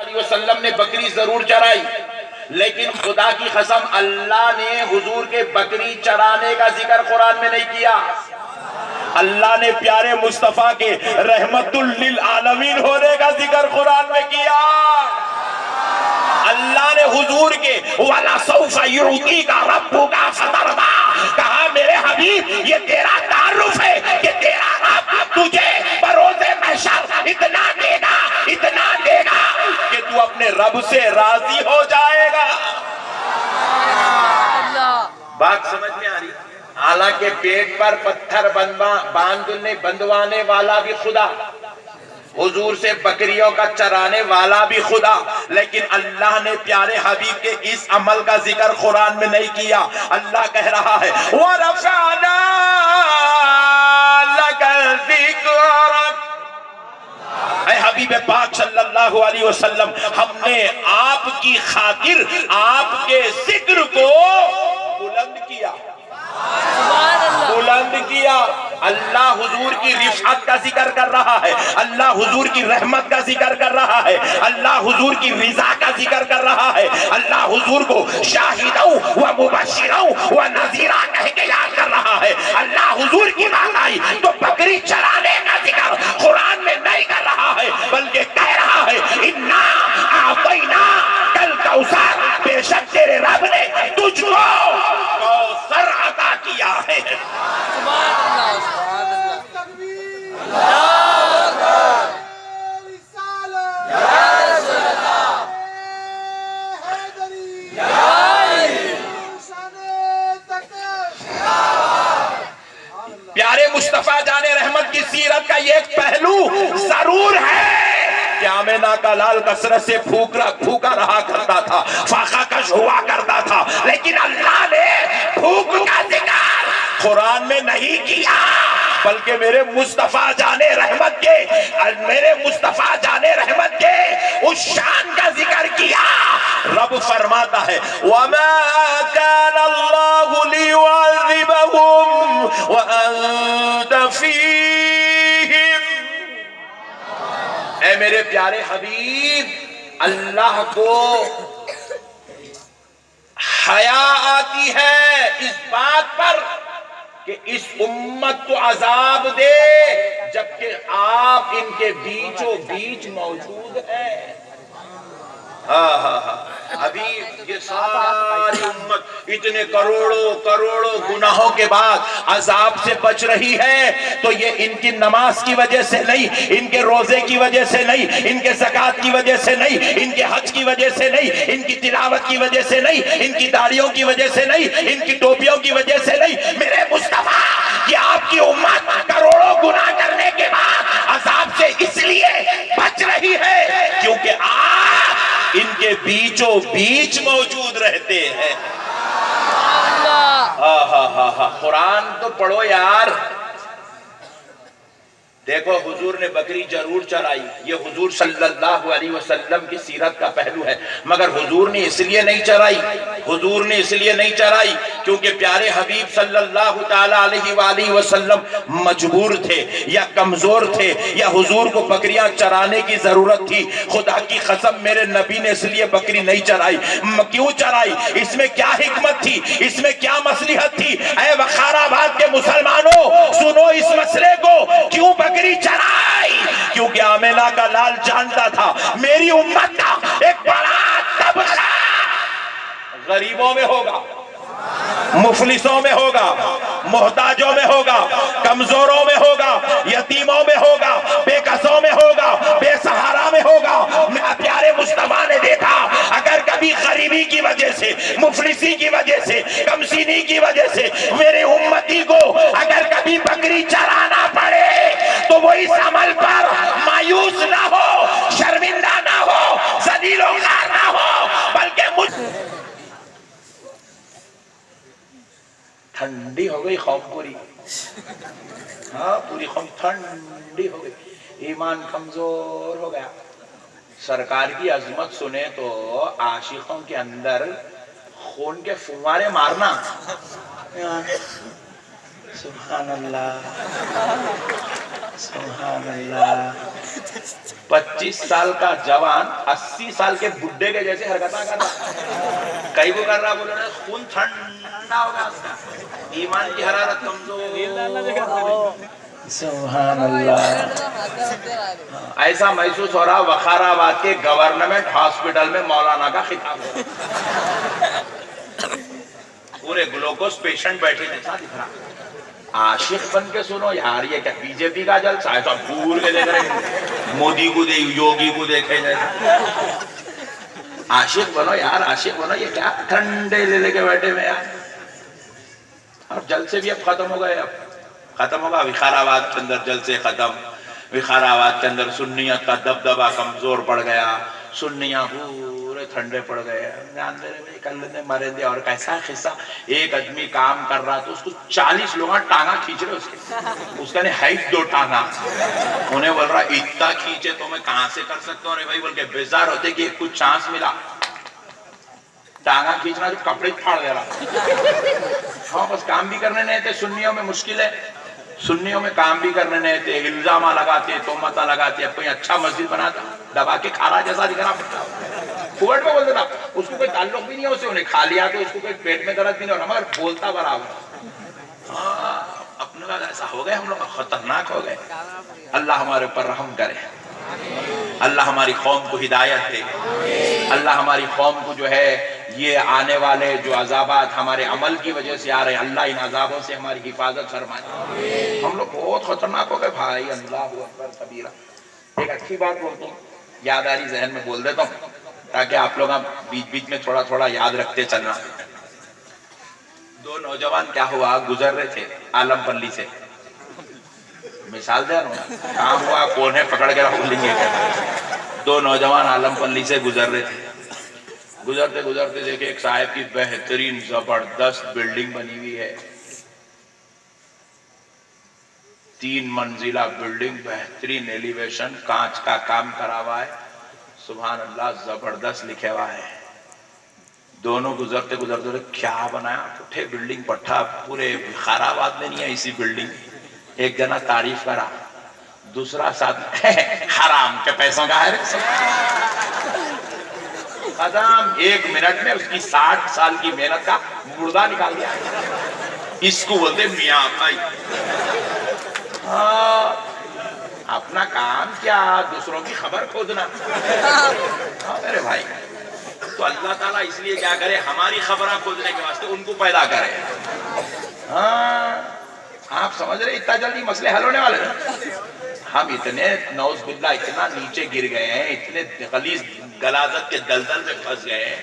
علیہ وسلم نے بکری ضرور چرائی، لیکن خدا کی قسم اللہ نے حضور کے بکری چرانے کا ذکر قرآن میں نہیں کیا۔ اللہ نے پیارے مصطفیٰ کے رحمت للعالمین ہونے کا ذکر قرآن میں کیا۔ اللہ نے حضور کے وَلَسَوْفَ يُعْطِيكَ رَبُّكَ فَتَرْضَىٰ کہا میرے حبیب یہ تیرا تعارف ہے کہ تیرا رب تجھے بروز محشر اتنا دے گا کہ تو اپنے رب سے راضی ہو جائے گا۔ بات سمجھ میں آ رہی؟ حالانکہ پیٹ پر پتھر بندوانے والا بھی خدا، حضور سے بکریوں کا چرانے والا بھی خدا، لیکن اللہ نے پیارے حبیب کے اس عمل کا ذکر قرآن میں نہیں کیا۔ اللہ کہہ رہا ہے وَرَفَعْنَا لَكَ ذِكْرَكَ، اے حبیب پاک صلی اللہ علیہ وسلم ہم نے آپ کی خاطر آپ کے ذکر کو بلند کیا۔ اللہ حضور کی رفعت کا ذکر کر رہا ہے، اللہ حضور کی رحمت کا ذکر کر رہا ہے، اللہ حضور کی رضا کا ذکر کر رہا ہے، اللہ حضور کو شاہداً و مبشراً و نذیراً کہہ کے یاد کر رہا ہے۔ اللہ حضور کی بات آئی تو بکری چرانے کا ذکر قرآن میں نہیں کر رہا ہے، بلکہ کہہ رہا ہے اِنَّا أَعْطَيْنَاكَ الْكَوْثَرَ، بے شک تیرے رب نے تجھ کو کوثر عطا کیا ہے۔ پیارے مصطفیٰ جان رحمت کی سیرت کا یہ ایک پہلو ضرور ہے کہ آمینہ کا لال کثرت سے بھوکا رہا کرتا تھا، فاقہ کش ہوا کرتا تھا، لیکن اللہ نے بھوک کا ذکر قرآن میں نہیں کیا، بلکہ میرے مصطفیٰ جان رحمت کے اس شان کا ذکر کیا۔ رب فرماتا ہے وَمَا كَانَ اللَّهُ لِيُعَذِّبَهُمْ وَأَنْتَ فِيهِمْ، اے میرے پیارے حبیب اللہ کو حیا آتی ہے اس بات پر کہ اس امت کو عذاب دے جبکہ آپ ان کے بیچوں بیچ موجود ہیں۔ ابھی یہ ساری امت اتنے کروڑوں گناہوں کے بعد عذاب سے بچ رہی ہے تو یہ ان کی نماز کی وجہ سے نہیں، ان کے روزے کی وجہ سے نہیں، ان کے زکوٰۃ کی وجہ سے نہیں، ان کے حج کی وجہ سے نہیں، ان کی تلاوت کی وجہ سے نہیں، ان کی داڑھیوں کی وجہ سے نہیں، ان کی ٹوپیوں کی وجہ سے نہیں، میرے مصطفیٰ یہ آپ کی امت کروڑوں گناہ کرنے کے بعد عذاب سے اس لیے بچ رہی ہے کیونکہ آپ ان کے بیچوں بیچ موجود رہتے ہیں۔ قرآن تو پڑھو یار۔ دیکھو حضور نے بکری ضرور چرائی، یہ حضور صلی اللہ علیہ وسلم کی سیرت کا پہلو ہے، مگر حضور نے اس لیے نہیں چرائی کیونکہ پیارے حبیب صلی اللہ تعالیٰ علیہ وآلہ وسلم مجبور تھے یا کمزور تھے یا حضور کو بکریاں چرانے کی ضرورت تھی۔ خدا کی قسم میرے نبی نے اس لیے بکری نہیں چرائی۔ کیوں چرائی؟ اس میں کیا حکمت تھی؟ اس میں کیا مصلحت تھی؟ اے وقار آباد کے مسلمانوں سنو اس مسئلے کو، کیوں بکری چرائی؟ کیونکہ آمینہ کا لال جانتا تھا میری امت کا ایک بڑا طبقہ غریبوں میں ہوگا، مفلسوں میں ہوگا، محتاجوں میں ہوگا، کمزوروں میں ہوگا، یتیموں میں ہوگا، بے کسوں میں ہوگا، بے سہارا میں ہوگا۔ پیارے مصطفیٰ نے دیکھا اگر کبھی غریبی کی وجہ سے، مفلسی کی وجہ سے، کمسینی کی وجہ سے میرے امتی کو اگر کبھی بکری چرانا پڑے تو وہ اس عمل پر مایوس نہ ہو، شرمندہ نہ ہو، ذلیل و خوار نہ ہو، بلکہ ٹھنڈی ہو گئی قوم پوری، پوری قوم ٹھنڈی ہو گئی، ایمان کمزور ہو گیا۔ سرکار کی عظمت سنے تو عاشقوں کے اندر خون کے فوارے مارنا، سبحان اللہ سبحان اللہ 25 سال کا جوان 80 سال کے بڈھے کے جیسے حرکتیں کر رہا، کئی کو کر رہا، بولے نا خون ٹھنڈا ہوگا اس کا، ایمان کی حرارت کمزور. سبحان اللہ. ایسا محسوس ہو رہا وقار آباد کے گورنمنٹ ہاسپٹل میں مولانا کا خطاب ہو رہا، پورے گلوکوز پیشنٹ بیٹھے تھے، ساتھ دکھ رہا. عاشق بن کے سنو یار، یہ کیا بی جے پی کا جلسہ ہے؟ سب دور کے دیکھ رہے ہیں، مودی کو دیکھ، یوگی کو دیکھے جیسے. عاشق بنو یار، عاشق بنو. یہ کیا ٹھنڈے لے کے بیٹھے ہوئے یار. اور جلسے بھی اب ختم ہو گئے، اب ختم ہوگا. وقار آباد کے اندر جلسے ختم، وقار آباد کے اندر سنیت کا دبدبہ کمزور پڑ گیا، سنیاں پورے ٹھنڈے پڑ گئے. جانتے رہے بھائی کل نے مرے دے. اور کیسا قصہ، ایک آدمی کام کر رہا تو اس کو 40 لوگ ٹانگا کھینچ رہے اس کے، اس کا نے ہائٹ 2 ٹانگا. انہیں بول رہا اتنا کھینچے تو میں کہاں سے کر سکتا ہوں؟ ارے بھائی بول کے بیزار ہوتے کہ کچھ چانس ملا. ٹانگا کھینچنا جو کپڑے پھاڑ دے رہا. ہاں بس کام بھی کرنے نہیں تھے. سنیوں میں مشکل ہے، سنیوں میں کام بھی کرنے نہیں تھے، الزامہ لگاتے، تہمتیں لگاتے. اب کوئی اچھا مسجد بناتا، دبا کے کھا رہا جیسا دکھ رہا، کوٹ میں بولتا تھا. اس کو کوئی تعلق بھی نہیں ہے اسے، انہیں کھا لیا تو اس کو کوئی پیٹ میں درد بھی نہیں ہو رہا، مگر بولتا برابر. ہاں اپنے بعد ایسا ہو گئے ہم لوگ، خطرناک ہو گئے. اللہ ہمارے اوپر رحم کرے، اللہ ہماری قوم کو ہدایت دے، اللہ ہماری قوم کو جو ہے یہ آنے والے جو عذابات ہمارے عمل کی وجہ سے آ رہے ہیں، اللہ ان عذابوں سے ہماری حفاظت فرمائے. ہم لوگ بہت خطرناک ہو گئے بھائی. اللہ اکبر کبیرہ. ایک اچھی بات بولتا ہوں، یاد آ رہی ذہن میں بول دیتا ہوں تاکہ آپ لوگ بیچ بیچ میں تھوڑا تھوڑا یاد رکھتے چلنا. 2 نوجوان کیا ہوا، گزر رہے تھے عالم پلی سے. مثال دے رہا ہوں، کہاں ہوا کون ہے پکڑ کے رکھ لیں گے. 2 نوجوان عالم پلی سے گزر رہے تھے. گزرتے گزرتے دیکھے ایک صاحب کی بہترین زبردست بلڈنگ بنی ہوئی ہے، 3 منزلہ بلڈنگ، بہترین ایلیویشن، کانچ کا کام کرا ہوا ہے. سبحان اللہ، زبردست لکھے ہوا ہے. دونوں گزرتے گزرتے کیا بنایا، اٹھے بلڈنگ پٹھا پورے وقار آباد میں نہیں ہے ایسی بلڈنگ. ایک جنا تعریف کرا، دوسرا ساتھ حرام کے پیسوں کا ہے. ختم. 1 منٹ میں اس کی 60 سال کی محنت کا مردہ نکال دیا. اس کو بولتے میاں بھائی. اپنا کام کیا، دوسروں کی خبر کھودنا. میرے بھائی تو اللہ تعالیٰ اس لیے کیا کرے، ہماری خبریں کھودنے کے واسطے ان کو پیدا کرے. آپ سمجھ رہے اتنا جلدی مسئلے حل ہونے والے ہیں؟ ہم اتنے نعوذ باللہ اتنا نیچے گر گئے ہیں، اتنے غلیظ غلاظت کے دلدل میں پھنس گئے ہیں،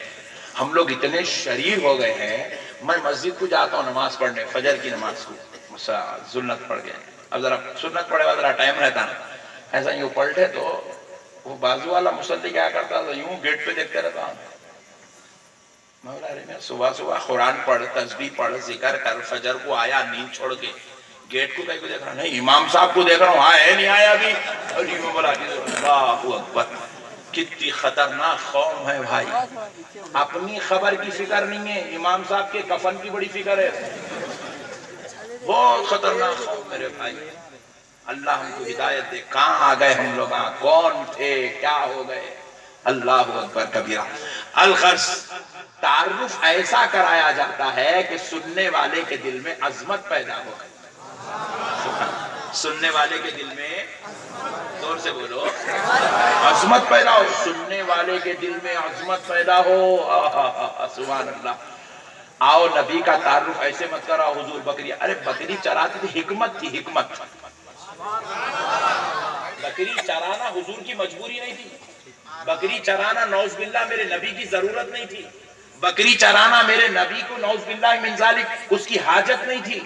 ہم لوگ اتنے شریر ہو گئے ہیں. میں مسجد کو جاتا ہوں نماز پڑھنے، فجر کی نماز کو، سنت پڑھ گئے. اب ذرا سنت پڑھے گا ذرا ٹائم رہتا نا، ایسا یوں پلٹے تو وہ بازو والا مصلی کیا کرتا تھا، یوں گیٹ پہ دیکھتے رہتا. میں صبح صبح قرآن پڑھ، تسبیح پڑھ، ذکر کر، فجر کو آیا نیند چھوڑ کے، گیٹ کو کہیں کو دیکھ رہا، نہیں امام صاحب کو دیکھ رہا ہوں، ہاں ہے نہیں آیا ابھی. علی میں بولا کہ اللہ اکبر. کتنی خطرناک قوم ہے بھائی. اپنی خبر کی فکر نہیں ہے، امام صاحب کے کفن کی بڑی فکر ہے. بہت خطرناک قوم میرے بھائی. اللہ ہم کو ہدایت دے. کہاں آ گئے ہم لوگ، کون تھے، کیا ہو گئے. اللہ اکبر کبیرہ. الغرض تعارف ایسا کرایا جاتا ہے کہ سننے والے کے دل میں عظمت پیدا ہو. سننے والے کے دل میں، زور سے بولو، عظمت پیدا ہو. سننے والے کے دل میں عظمت پیدا ہو. سبحان اللہ. آؤ نبی کا تعارف ایسے مت کرو، حضور بکری، ارے بکری چراتی تھی، حکمت تھی، حکمت. بکری چرانا حضور کی مجبوری نہیں تھی. بکری چرانا نعوذ باللہ میرے نبی کی ضرورت نہیں تھی. بکری چرانا میرے نبی کو نعوذ باللہ من ذالک اس کی حاجت نہیں تھی.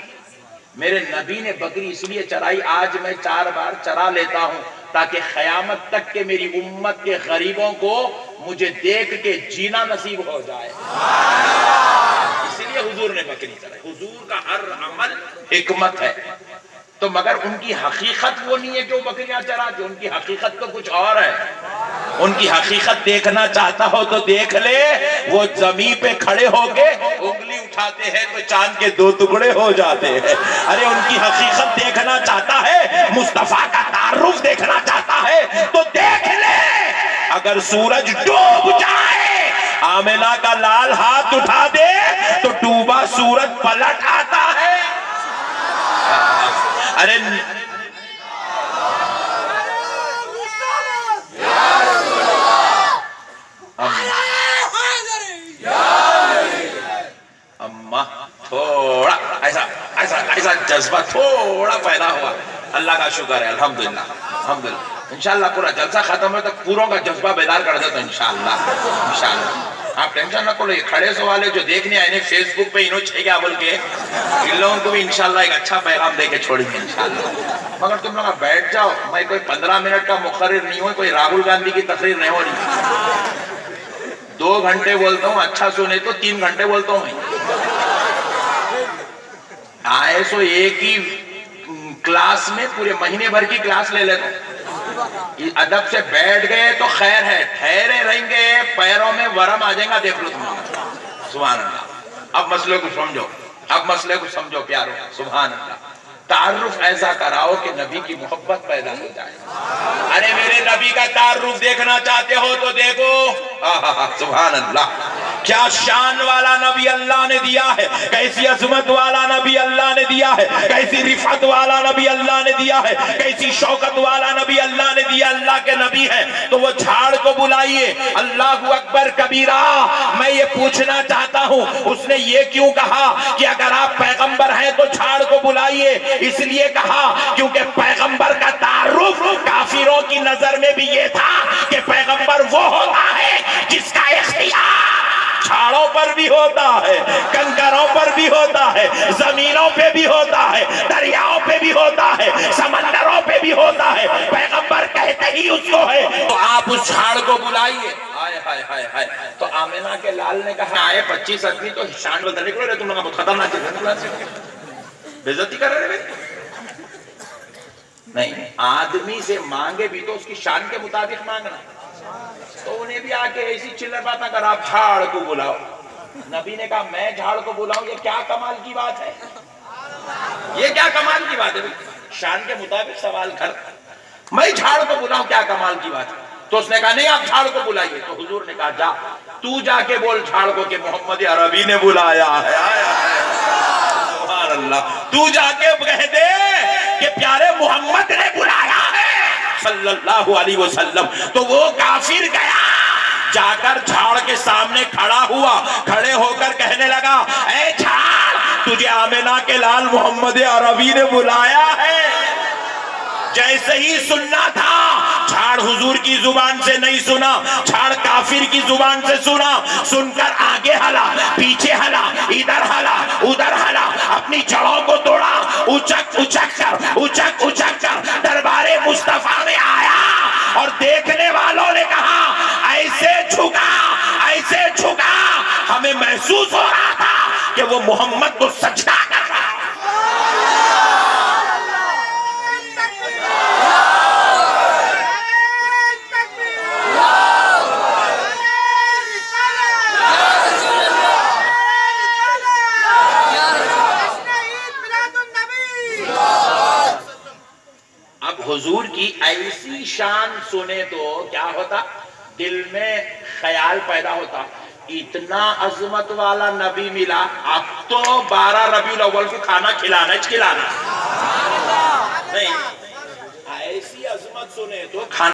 میرے نبی نے بکری اس لیے چرائی، آج میں 4 بار چرا لیتا ہوں تاکہ قیامت تک کے میری امت کے غریبوں کو مجھے دیکھ کے جینا نصیب ہو جائے. اسی لیے حضور نے بکری چرائی. حضور کا ہر عمل حکمت ہے. تو مگر ان کی حقیقت وہ نہیں ہے کہ وہ بکریاں چراتے، ان کی حقیقت تو کچھ اور ہے. ان کی حقیقت دیکھنا چاہتا ہو تو دیکھ لے، وہ زمین پہ کھڑے ہو کے انگلی اٹھا اٹھاتے ہیں تو چاند کے 2 ٹکڑے ہو جاتے ہیں. ارے ان کی حقیقت دیکھنا چاہتا ہے, مصطفیٰ کا تعارف دیکھنا چاہتا ہے تو دیکھ لے. اگر سورج ڈوب جائے, آمنہ کا لال ہاتھ اٹھا دے تو ڈوبا سورج پلٹ آتا ہے. ارے اماں تھوڑا ایسا جذبہ تھوڑا پیدا ہوا. اللہ کا شکر ہے, الحمدللہ الحمدللہ. انشاءاللہ پورا جلسہ ختم ہو تک پوروں کا جذبہ بیدار کر دیتا انشاءاللہ انشاءاللہ. آپ ٹینشن نہ کرو, یہ کھڑے سوالے جو دیکھنے آئے فیس بک پہ انہوں چھے گیا بول کے, ان لوگوں کو بھی انشاءاللہ ایک اچھا پیغام دے کے چھوڑیں گے انشاءاللہ. مگر تم لوگ بیٹھ جاؤ, میں کوئی 15 منٹ کا مقرر نہیں ہوں, کوئی راہل گاندھی کی تقریر نہیں ہو رہی. 2 گھنٹے بولتا ہوں, اچھا سنے تو 3 گھنٹے بولتا ہوں میں. آئے سو ایک ہی کلاس میں پورے مہینے بھر کی کلاس لے لیتا ہوں. ادب سے بیٹھ گئے تو خیر ہے, ٹھہرے رہیں گے پیروں میں ورم آ جائیں گا, دیکھ لو تم. سبحان اللہ. اب مسئلے کو سمجھو, اب مسئلے کو سمجھو پیارو. سبحان اللہ. تعارف ایسا کراؤ کہ نبی کی محبت پیدا ہو جائے. ارے میرے نبی کا تعارف دیکھنا چاہتے ہو تو دیکھو. سبحان اللہ. کیا شان والا نبی اللہ نے دیا ہے, کیسی عظمت والا نبی اللہ نے دیا ہے, کیسی رفعت والا نبی اللہ نے دیا ہے, کیسی شوکت والا نبی اللہ نے دیا. اللہ کے نبی ہے تو وہ جھاڑ کو بلائیے, اللہ اکبر کبیرہ. میں یہ پوچھنا چاہتا ہوں, اس نے یہ کیوں کہا کہ اگر آپ پیغمبر ہیں تو جھاڑ کو بلائیے؟ اس لیے کہا کیونکہ پیغمبر کا تعارف کافروں کی نظر میں بھی یہ تھا کہ پیغمبر وہ ہوتا ہے جس کا اختیار جھاڑوں پر بھی ہوتا ہے, کنکروں پر بھی ہوتا ہے, زمینوں پہ بھی ہوتا ہے, دریاؤں پہ بھی ہوتا ہے, سمندروں پہ بھی ہوتا ہے. پیغمبر کہتے ہی اس کو ہے تو آپ اس جھاڑ کو بلائیے. ہائے ہائے ہائے ہائے. تو آمنہ کے لال نے کہا آئے 25 آدمی تو شان بدلنے کو رہے, تم لوگوں کو خطرناک ہے, بےزتی کر رہے ہیں. نہیں, آدمی سے مانگے بھی تو اس کی شان کے مطابق مانگنا. تو انہیں بھی آکے ایسی چلر بات نہ کر, آپ جھاڑ کو بلاؤ. نبی نے کہا میں جھاڑ کو بلاؤں, یہ کیا کمال کی بات ہے, یہ کیا کمال کی بات ہے. شان کے مطابق سوال کر, میں جھاڑ کو بلاؤں کیا کمال کی بات ہے. تو اس نے کہا نہیں آپ جھاڑ کو بلائیے. تو حضور نے کہا جا, تو جا کے بول جھاڑ کو کہ محمد عربی نے بلایا ہے. سبحان اللہ. تو جا کے کہہ دے کہ پیارے محمد نے بلایا ہے صلی اللہ علیہ وسلم. تو وہ کافر گیا, جا کر جھاڑ کے سامنے کھڑا ہوا, کھڑے ہو کر کہنے لگا اے جھاڑ, تجھے آمنہ کے لال محمد عربی نے بلایا ہے. جیسے ہی سننا تھا, جھاڑ حضور کی زبان سے نہیں سنا, جھاڑ کافر کی زبان سے سنا. سن کر آگے ہلا, پیچھے ہلا, ادھر ہلا, ادھر ہلا, اپنی جڑوں کو توڑا, اچک اچک کر دربار مصطفیٰ میں آیا. اور دیکھنے والوں نے کہا ایسے جھکا, ہمیں محسوس ہو رہا تھا کہ وہ محمد کو سجدہ کر رہا. حضور کی ایسی شان سنے تو کیا ہوتا, دل میں خیال پیدا ہوتا اتنا عظمت والا نبی ملا, اب تو 12 ربیع الاول کو کھانا کھلانا نہیں, ایسی عظمت سنے تو کھانا